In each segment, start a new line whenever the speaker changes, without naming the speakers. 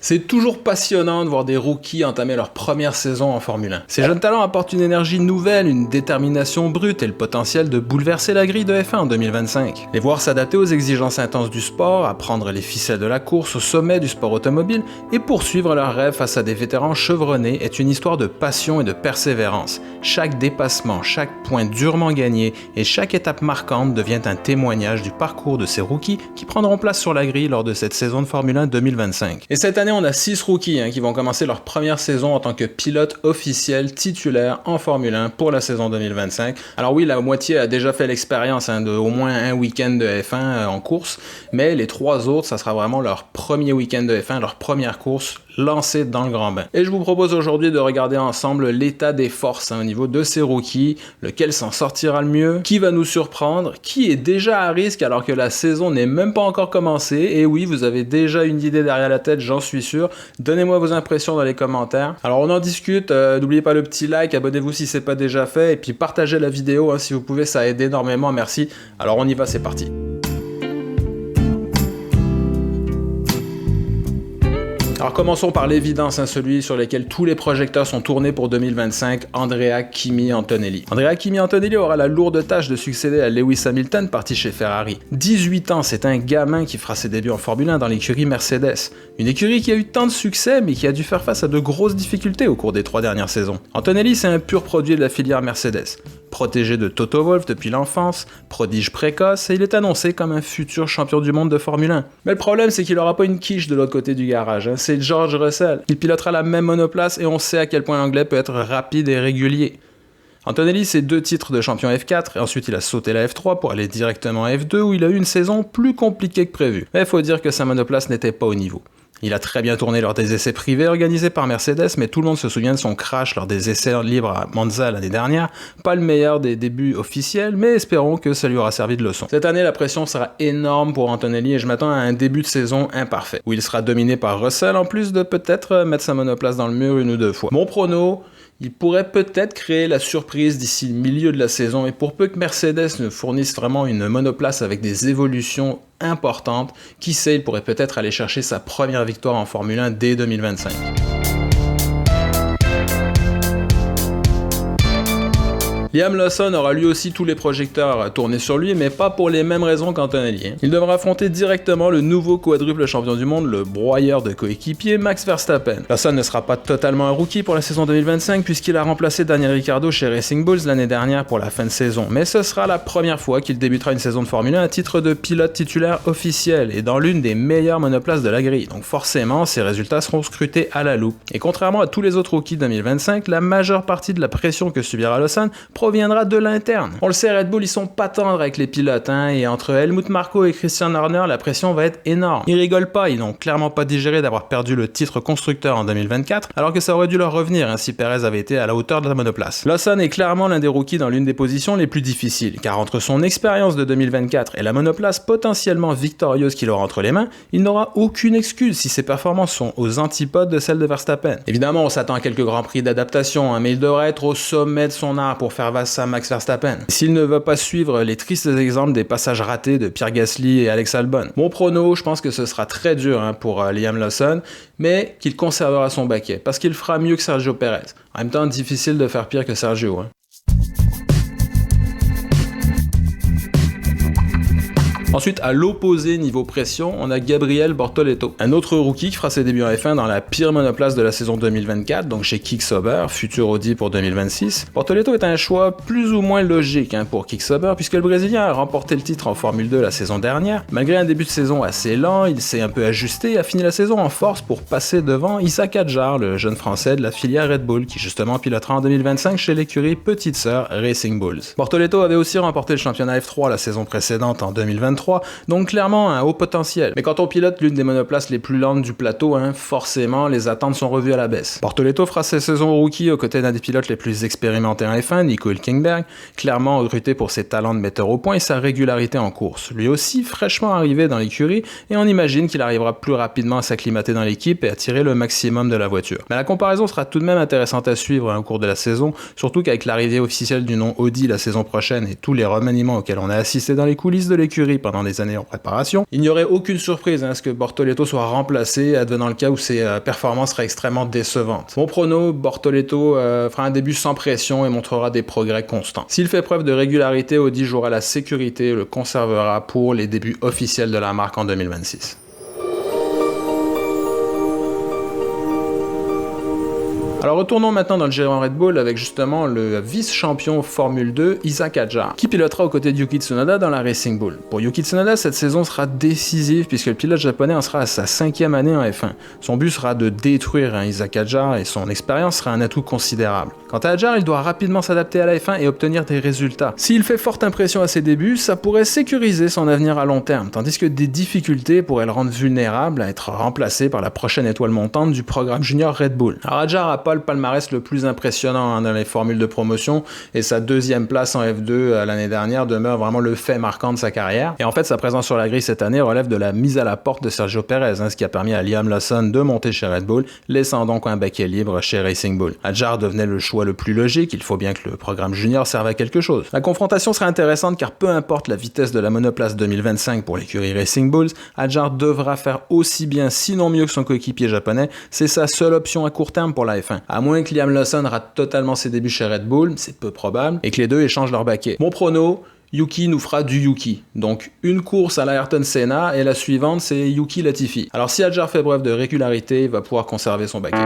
C'est toujours passionnant de voir des rookies entamer leur première saison en Formule 1. Ces jeunes talents apportent une énergie nouvelle, une détermination brute et le potentiel de bouleverser la grille de F1 en 2025. Les voir s'adapter aux exigences intenses du sport, apprendre les ficelles de la course au sommet du sport automobile et poursuivre leurs rêves face à des vétérans chevronnés est une histoire de passion et de persévérance. Chaque dépassement, chaque point durement gagné et chaque étape marquante devient un témoignage du parcours de ces rookies qui prendront place sur la grille lors de cette saison de Formule 1 2025. Et cette année, on a 6 rookies qui vont commencer leur première saison en tant que pilote officiel titulaire en Formule 1 pour la saison 2025. Alors oui, la moitié a déjà fait l'expérience de au moins un week-end de F1 en course, mais les 3 autres, ça sera vraiment leur premier week-end de F1, leur première course lancée dans le grand bain. Et je vous propose aujourd'hui de regarder ensemble l'état des forces au niveau de ces rookies, lequel s'en sortira le mieux, qui va nous surprendre, qui est déjà à risque alors que la saison n'est même pas encore commencée. Et oui, vous avez déjà une idée derrière la tête, j'en suis sûr. Donnez-moi vos impressions dans les commentaires. Alors on en discute, n'oubliez pas le petit like, abonnez-vous si c'est pas déjà fait, et puis partagez la vidéo si vous pouvez, ça aide énormément, merci. Alors on y va, c'est parti. Alors commençons par l'évidence, celui sur lequel tous les projecteurs sont tournés pour 2025, Andrea Kimi Antonelli. Andrea Kimi Antonelli aura la lourde tâche de succéder à Lewis Hamilton, parti chez Ferrari. 18 ans, c'est un gamin qui fera ses débuts en Formule 1 dans l'écurie Mercedes. Une écurie qui a eu tant de succès, mais qui a dû faire face à de grosses difficultés au cours des 3 dernières saisons. Antonelli, c'est un pur produit de la filière Mercedes. Protégé de Toto Wolff depuis l'enfance, prodige précoce, et il est annoncé comme un futur champion du monde de Formule 1. Mais le problème, c'est qu'il n'aura pas une quiche de l'autre côté du garage. C'est George Russell. Il pilotera la même monoplace et on sait à quel point l'anglais peut être rapide et régulier. Antonelli, c'est 2 titres de champion F4 et ensuite il a sauté la F3 pour aller directement à F2 où il a eu une saison plus compliquée que prévu. Mais il faut dire que sa monoplace n'était pas au niveau. Il a très bien tourné lors des essais privés organisés par Mercedes, mais tout le monde se souvient de son crash lors des essais libres à Monza l'année dernière. Pas le meilleur des débuts officiels, mais espérons que ça lui aura servi de leçon. Cette année, la pression sera énorme pour Antonelli et je m'attends à un début de saison imparfait, où il sera dominé par Russell en plus de peut-être mettre sa monoplace dans le mur 1 ou 2 fois. Mon prono, il pourrait peut-être créer la surprise d'ici le milieu de la saison et pour peu que Mercedes ne fournisse vraiment une monoplace avec des évolutions importantes, qui sait, il pourrait peut-être aller chercher sa première victoire en Formule 1 dès 2025. Liam Lawson aura lui aussi tous les projecteurs tournés sur lui, mais pas pour les mêmes raisons qu'Antonelli. Il devra affronter directement le nouveau quadruple champion du monde, le broyeur de coéquipiers Max Verstappen. Lawson ne sera pas totalement un rookie pour la saison 2025 puisqu'il a remplacé Daniel Ricciardo chez Racing Bulls l'année dernière pour la fin de saison, mais ce sera la première fois qu'il débutera une saison de Formule 1 à titre de pilote titulaire officiel et dans l'une des meilleures monoplaces de la grille. Donc forcément, ses résultats seront scrutés à la loupe. Et contrairement à tous les autres rookies 2025, la majeure partie de la pression que subira Lawson proviendra de l'interne. On le sait, Red Bull, ils sont pas tendres avec les pilotes, et entre Helmut Marko et Christian Horner, la pression va être énorme. Ils rigolent pas, ils n'ont clairement pas digéré d'avoir perdu le titre constructeur en 2024, alors que ça aurait dû leur revenir si Perez avait été à la hauteur de la monoplace. Lawson est clairement l'un des rookies dans l'une des positions les plus difficiles, car entre son expérience de 2024 et la monoplace potentiellement victorieuse qu'il aura entre les mains, il n'aura aucune excuse si ses performances sont aux antipodes de celles de Verstappen. Évidemment, on s'attend à quelques grands prix d'adaptation, mais il devrait être au sommet de son art pour faire face à Max Verstappen. S'il ne veut pas suivre les tristes exemples des passages ratés de Pierre Gasly et Alex Albon. Mon prono, je pense que ce sera très dur pour Liam Lawson, mais qu'il conservera son baquet, parce qu'il fera mieux que Sergio Perez. En même temps, difficile de faire pire que Sergio. Ensuite, à l'opposé niveau pression, on a Gabriel Bortoleto, un autre rookie qui fera ses débuts en F1 dans la pire monoplace de la saison 2024, donc chez Kick-Sauber, futur Audi pour 2026. Bortoleto est un choix plus ou moins logique pour Kick-Sauber, puisque le Brésilien a remporté le titre en Formule 2 la saison dernière. Malgré un début de saison assez lent, il s'est un peu ajusté et a fini la saison en force pour passer devant Isaac Hadjar, le jeune français de la filière Red Bull, qui justement pilotera en 2025 chez l'écurie petite sœur Racing Bulls. Bortoleto avait aussi remporté le championnat F3 la saison précédente en 2023, donc clairement un haut potentiel. Mais quand on pilote l'une des monoplaces les plus lentes du plateau, forcément les attentes sont revues à la baisse. Bortoleto fera ses saisons rookie aux côtés d'un des pilotes les plus expérimentés en F1, Nico Hülkenberg, clairement recruté pour ses talents de metteur au point et sa régularité en course. Lui aussi fraîchement arrivé dans l'écurie et on imagine qu'il arrivera plus rapidement à s'acclimater dans l'équipe et à tirer le maximum de la voiture. Mais la comparaison sera tout de même intéressante à suivre au cours de la saison, surtout qu'avec l'arrivée officielle du nom Audi la saison prochaine et tous les remaniements auxquels on a assisté dans les coulisses de l'écurie pendant des années en préparation. Il n'y aurait aucune surprise à ce que Bortoleto soit remplacé, advenant le cas où ses performances seraient extrêmement décevantes. Mon prono, Bortoleto fera un début sans pression et montrera des progrès constants. S'il fait preuve de régularité, Audi jouera la sécurité et le conservera pour les débuts officiels de la marque en 2026. Alors retournons maintenant dans le giron Red Bull avec justement le vice-champion Formule 2, Isa Hadjar, qui pilotera aux côtés de Yuki Tsunoda dans la Racing Bull. Pour Yuki Tsunoda, cette saison sera décisive puisque le pilote japonais en sera à sa 5e année en F1. Son but sera de détruire Isa Hadjar et son expérience sera un atout considérable. Quant à Hadjar, il doit rapidement s'adapter à la F1 et obtenir des résultats. S'il fait forte impression à ses débuts, ça pourrait sécuriser son avenir à long terme, tandis que des difficultés pourraient le rendre vulnérable à être remplacé par la prochaine étoile montante du programme junior Red Bull. Alors Hadjar a pas le palmarès le plus impressionnant dans les formules de promotion et sa 2e place en F2 l'année dernière demeure vraiment le fait marquant de sa carrière. Et en fait, sa présence sur la grille cette année relève de la mise à la porte de Sergio Perez, ce qui a permis à Liam Lawson de monter chez Red Bull, laissant donc un baquet libre chez Racing Bull. Hadjar devenait le choix le plus logique, il faut bien que le programme junior serve à quelque chose. La confrontation sera intéressante car peu importe la vitesse de la monoplace 2025 pour l'écurie Racing Bulls, Hadjar devra faire aussi bien sinon mieux que son coéquipier japonais, c'est sa seule option à court terme pour la F1. À moins que Liam Lawson rate totalement ses débuts chez Red Bull, c'est peu probable, et que les deux échangent leur baquet. Mon prono, Yuki nous fera du Yuki. Donc une course à l'Ayrton Senna et la suivante c'est Yuki Latifi. Alors si Hadjar fait preuve de régularité, il va pouvoir conserver son baquet.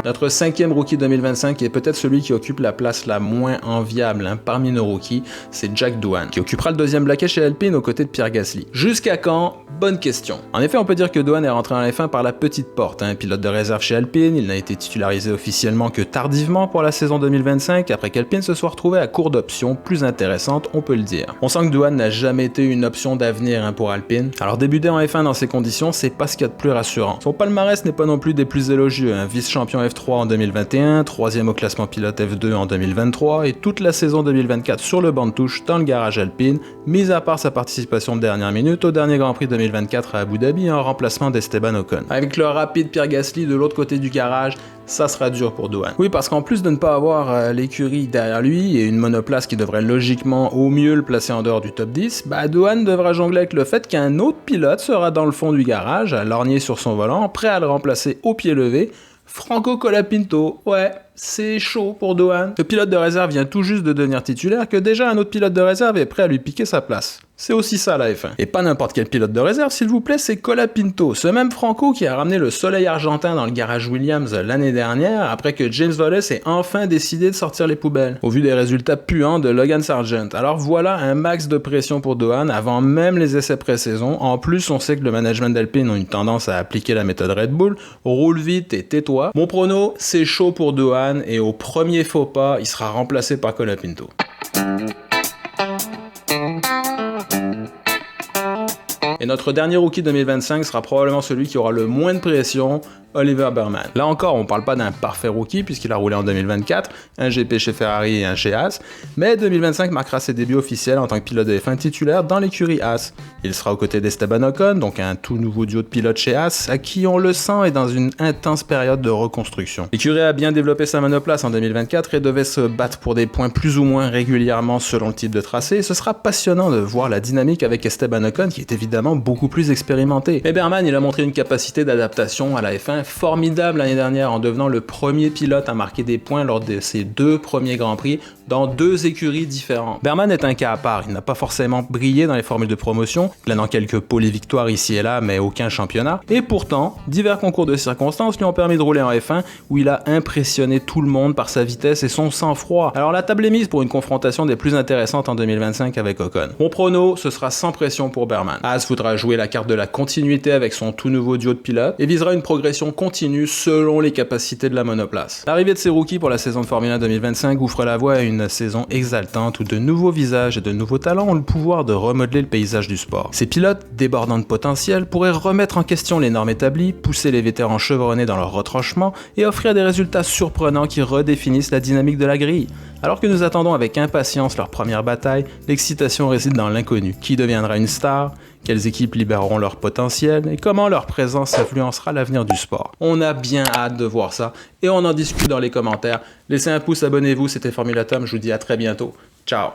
Notre 5e rookie 2025 est peut-être celui qui occupe la place la moins enviable parmi nos rookies, c'est Jack Doohan, qui occupera le 2e baquet chez Alpine aux côtés de Pierre Gasly. Jusqu'à quand? Bonne question. En effet, on peut dire que Doohan est rentré en F1 par la petite porte, pilote de réserve chez Alpine, il n'a été titularisé officiellement que tardivement pour la saison 2025, après qu'Alpine se soit retrouvé à court d'options plus intéressantes, on peut le dire. On sent que Doohan n'a jamais été une option d'avenir pour Alpine, alors débuter en F1 dans ces conditions, c'est pas ce qu'il y a de plus rassurant. Son palmarès n'est pas non plus des plus élogieux, vice-champion F3 en 2021, 3e au classement pilote F2 en 2023 et toute la saison 2024 sur le banc de touche dans le garage Alpine, mis à part sa participation de dernière minute au dernier Grand Prix 2024 à Abu Dhabi en remplacement d'Esteban Ocon. Avec le rapide Pierre Gasly de l'autre côté du garage, ça sera dur pour Doohan. Oui, parce qu'en plus de ne pas avoir l'écurie derrière lui et une monoplace qui devrait logiquement au mieux le placer en dehors du top 10, Doohan devra jongler avec le fait qu'un autre pilote sera dans le fond du garage, à lorgner sur son volant, prêt à le remplacer au pied levé, Franco Colapinto. Ouais, c'est chaud pour Doohan. Le pilote de réserve vient tout juste de devenir titulaire que déjà un autre pilote de réserve est prêt à lui piquer sa place. C'est aussi ça la F1. Et pas n'importe quel pilote de réserve, s'il vous plaît, c'est Colapinto, ce même Franco qui a ramené le soleil argentin dans le garage Williams l'année dernière après que James Wallace ait enfin décidé de sortir les poubelles, au vu des résultats puants de Logan Sargent. Alors voilà un max de pression pour Doohan avant même les essais pré-saison. En plus, on sait que le management d'Alpine a une tendance à appliquer la méthode Red Bull, roule vite et tais-toi. Mon prono, c'est chaud pour Doohan et au premier faux pas, il sera remplacé par Colapinto. Et notre dernier rookie 2025 sera probablement celui qui aura le moins de pression, Oliver Burman. Là encore, on parle pas d'un parfait rookie puisqu'il a roulé en 2024, un GP chez Ferrari et un chez Haas, mais 2025 marquera ses débuts officiels en tant que pilote de F1 titulaire dans l'écurie Haas. Il sera aux côtés d'Esteban Ocon, donc un tout nouveau duo de pilotes chez Haas, à qui on le sent est dans une intense période de reconstruction. L'écurie a bien développé sa monoplace en 2024 et devait se battre pour des points plus ou moins régulièrement selon le type de tracé, et ce sera passionnant de voir la dynamique avec Esteban Ocon qui est évidemment beaucoup plus expérimenté. Mais Burman, il a montré une capacité d'adaptation à la F1 formidable l'année dernière en devenant le premier pilote à marquer des points lors de ses 2 premiers Grands Prix dans 2 écuries différentes. Burman est un cas à part, il n'a pas forcément brillé dans les formules de promotion, planant quelques poly-victoires ici et là, mais aucun championnat, et pourtant, divers concours de circonstances lui ont permis de rouler en F1 où il a impressionné tout le monde par sa vitesse et son sang-froid. Alors la table est mise pour une confrontation des plus intéressantes en 2025 avec Ocon. Mon prono, ce sera sans pression pour Burman. Haas voudra jouer la carte de la continuité avec son tout nouveau duo de pilotes et visera une progression continue selon les capacités de la monoplace. L'arrivée de ces rookies pour la saison de Formule 1 2025 ouvre la voie à une saison exaltante où de nouveaux visages et de nouveaux talents ont le pouvoir de remodeler le paysage du sport. Ces pilotes, débordants de potentiel, pourraient remettre en question les normes établies, pousser les vétérans chevronnés dans leur retranchement et offrir des résultats surprenants qui redéfinissent la dynamique de la grille. Alors que nous attendons avec impatience leur première bataille, l'excitation réside dans l'inconnu. Qui deviendra une star? Quelles équipes libéreront leur potentiel et comment leur présence influencera l'avenir du sport. On a bien hâte de voir ça et on en discute dans les commentaires. Laissez un pouce, abonnez-vous, c'était Formula Tom, je vous dis à très bientôt. Ciao!